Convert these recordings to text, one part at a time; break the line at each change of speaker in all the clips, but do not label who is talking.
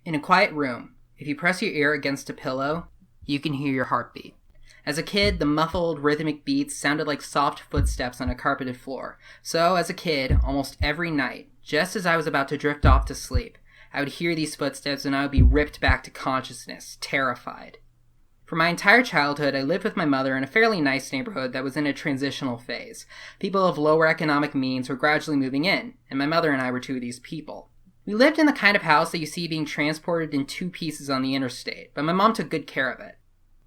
In a quiet room, if you press your ear against a pillow, you can hear your heartbeat. As a kid, the muffled, rhythmic beats sounded like soft footsteps on a carpeted floor. So, as a kid, almost every night, just as I was about to drift off to sleep, I would hear these footsteps and I would be ripped back to consciousness, terrified. For my entire childhood, I lived with my mother in a fairly nice neighborhood that was in a transitional phase. People of lower economic means were gradually moving in, and my mother and I were two of these people. We lived in the kind of house that you see being transported in 2 pieces on the interstate, but my mom took good care of it.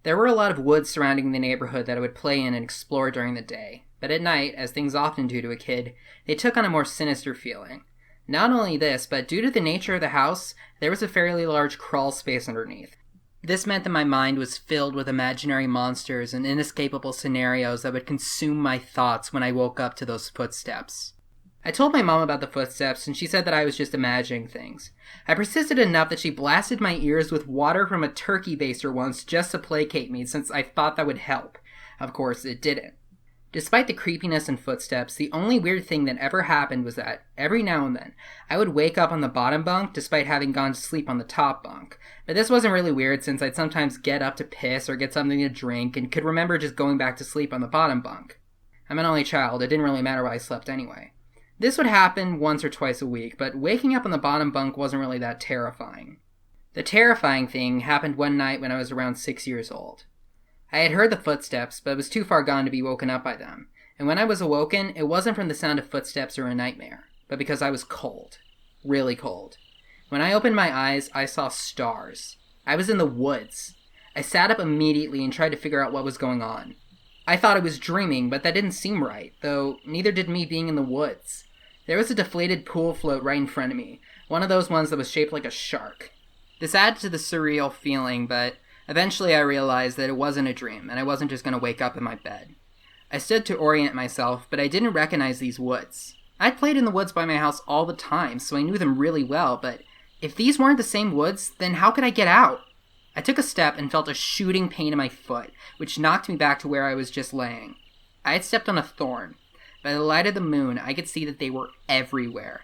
There were a lot of woods surrounding the neighborhood that I would play in and explore during the day, but at night, as things often do to a kid, they took on a more sinister feeling. Not only this, but due to the nature of the house, there was a fairly large crawl space underneath. This meant that my mind was filled with imaginary monsters and inescapable scenarios that would consume my thoughts when I woke up to those footsteps. I told my mom about the footsteps, and she said that I was just imagining things. I persisted enough that she blasted my ears with water from a turkey baster once just to placate me, since I thought that would help. Of course, it didn't. Despite the creepiness and footsteps, the only weird thing that ever happened was that, every now and then, I would wake up on the bottom bunk despite having gone to sleep on the top bunk. But this wasn't really weird since I'd sometimes get up to piss or get something to drink and could remember just going back to sleep on the bottom bunk. I'm an only child, it didn't really matter where I slept anyway. This would happen once or twice a week, but waking up on the bottom bunk wasn't really that terrifying. The terrifying thing happened one night when I was around 6 years old. I had heard the footsteps, but was too far gone to be woken up by them, and when I was awoken, it wasn't from the sound of footsteps or a nightmare, but because I was cold. Really cold. When I opened my eyes, I saw stars. I was in the woods. I sat up immediately and tried to figure out what was going on. I thought I was dreaming, but that didn't seem right, though neither did me being in the woods. There was a deflated pool float right in front of me, one of those ones that was shaped like a shark. This added to the surreal feeling, but eventually I realized that it wasn't a dream, and I wasn't just going to wake up in my bed. I stood to orient myself, but I didn't recognize these woods. I'd played in the woods by my house all the time, so I knew them really well, but if these weren't the same woods, then how could I get out? I took a step and felt a shooting pain in my foot, which knocked me back to where I was just laying. I had stepped on a thorn. By the light of the moon, I could see that they were everywhere.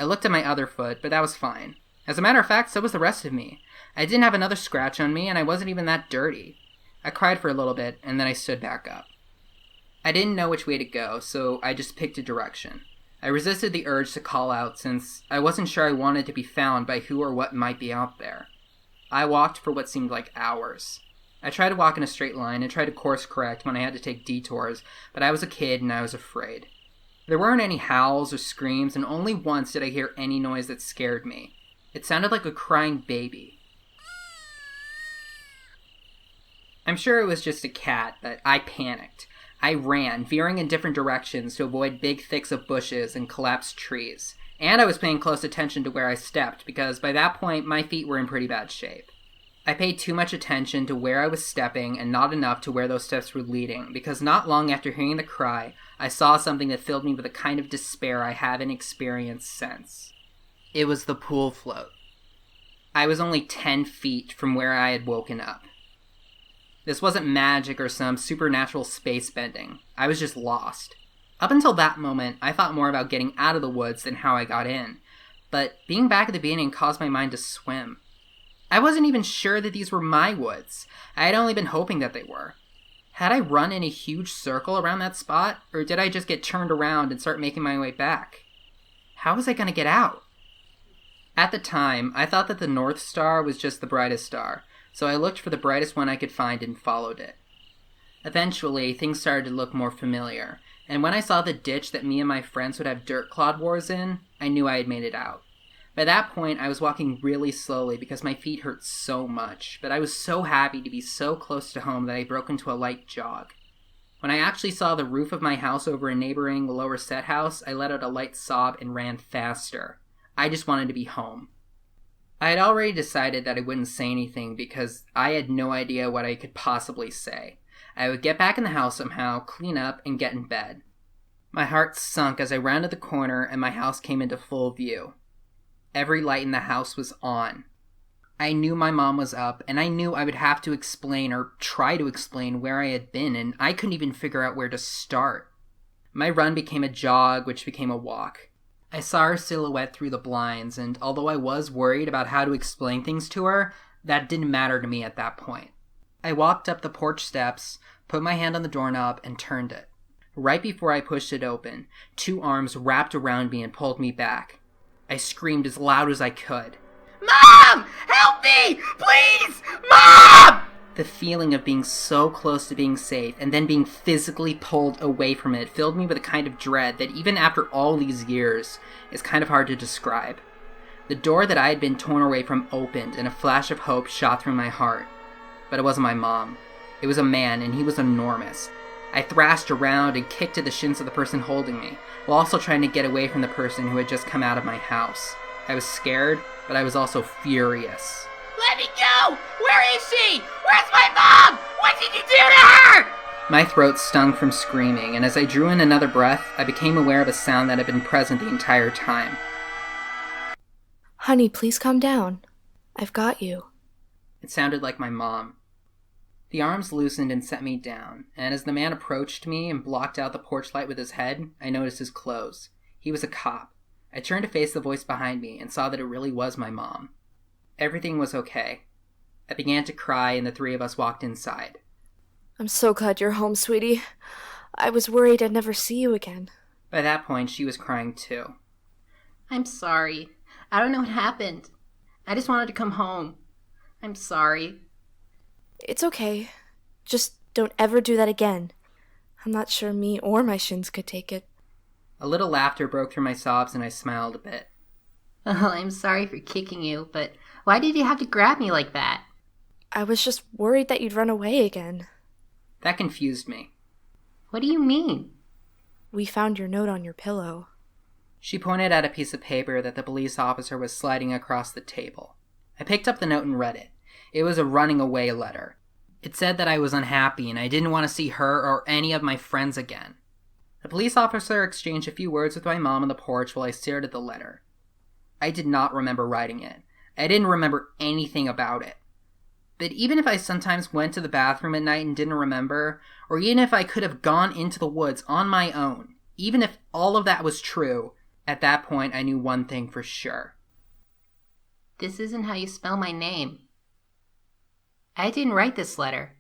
I looked at my other foot, but that was fine. As a matter of fact, so was the rest of me. I didn't have another scratch on me, and I wasn't even that dirty. I cried for a little bit, and then I stood back up. I didn't know which way to go, so I just picked a direction. I resisted the urge to call out, since I wasn't sure I wanted to be found by who or what might be out there. I walked for what seemed like hours. I tried to walk in a straight line and tried to course correct when I had to take detours, but I was a kid and I was afraid. There weren't any howls or screams, and only once did I hear any noise that scared me. It sounded like a crying baby. I'm sure it was just a cat, but I panicked. I ran, veering in different directions to avoid big thicks of bushes and collapsed trees. And I was paying close attention to where I stepped, because by that point my feet were in pretty bad shape. I paid too much attention to where I was stepping and not enough to where those steps were leading, because not long after hearing the cry, I saw something that filled me with a kind of despair I haven't experienced since. It was the pool float. I was only 10 feet from where I had woken up. This wasn't magic or some supernatural space bending. I was just lost. Up until that moment, I thought more about getting out of the woods than how I got in, but being back at the beginning caused my mind to swim. I wasn't even sure that these were my woods. I had only been hoping that they were. Had I run in a huge circle around that spot, or did I just get turned around and start making my way back? How was I going to get out? At the time, I thought that the North Star was just the brightest star, so I looked for the brightest one I could find and followed it. Eventually, things started to look more familiar, and when I saw the ditch that me and my friends would have dirt clod wars in, I knew I had made it out. By that point, I was walking really slowly because my feet hurt so much, but I was so happy to be so close to home that I broke into a light jog. When I actually saw the roof of my house over a neighboring lower set house, I let out a light sob and ran faster. I just wanted to be home. I had already decided that I wouldn't say anything because I had no idea what I could possibly say. I would get back in the house somehow, clean up, and get in bed. My heart sunk as I rounded the corner and my house came into full view. Every light in the house was on. I knew my mom was up, and I knew I would have to explain or try to explain where I had been, and I couldn't even figure out where to start. My run became a jog, which became a walk. I saw her silhouette through the blinds, and although I was worried about how to explain things to her, that didn't matter to me at that point. I walked up the porch steps, put my hand on the doorknob, and turned it. Right before I pushed it open, 2 arms wrapped around me and pulled me back. I screamed as loud as I could. "Mom! Help me! Please! Mom!" The feeling of being so close to being safe and then being physically pulled away from it filled me with a kind of dread that even after all these years is kind of hard to describe. The door that I had been torn away from opened and a flash of hope shot through my heart. But it wasn't my mom. It was a man, and he was enormous. I thrashed around and kicked at the shins of the person holding me, while also trying to get away from the person who had just come out of my house. I was scared, but I was also furious. "Let me go! Where is she? Where's my mom? What did you do to her?" My throat stung from screaming, and as I drew in another breath, I became aware of a sound that had been present the entire time.
"Honey, please calm down. I've got you."
It sounded like my mom. The arms loosened and set me down, and as the man approached me and blocked out the porch light with his head, I noticed his clothes. He was a cop. I turned to face the voice behind me and saw that it really was my mom. Everything was okay. I began to cry, and the 3 of us walked inside.
"I'm so glad you're home, sweetie. I was worried I'd never see you again."
By that point, she was crying too.
"I'm sorry. I don't know what happened. I just wanted to come home. I'm sorry."
"It's okay. Just don't ever do that again. I'm not sure me or my shins could take it."
A little laughter broke through my sobs, and I smiled a bit.
"Well, I'm sorry for kicking you, but why did you have to grab me like that?"
"I was just worried that you'd run away again."
That confused me.
"What do you mean?"
"We found your note on your pillow."
She pointed at a piece of paper that the police officer was sliding across the table. I picked up the note and read it. It was a running away letter. It said that I was unhappy and I didn't want to see her or any of my friends again. The police officer exchanged a few words with my mom on the porch while I stared at the letter. I did not remember writing it. I didn't remember anything about it. But even if I sometimes went to the bathroom at night and didn't remember, or even if I could have gone into the woods on my own, even if all of that was true, at that point I knew one thing for sure.
This isn't how you spell my name. I didn't write this letter.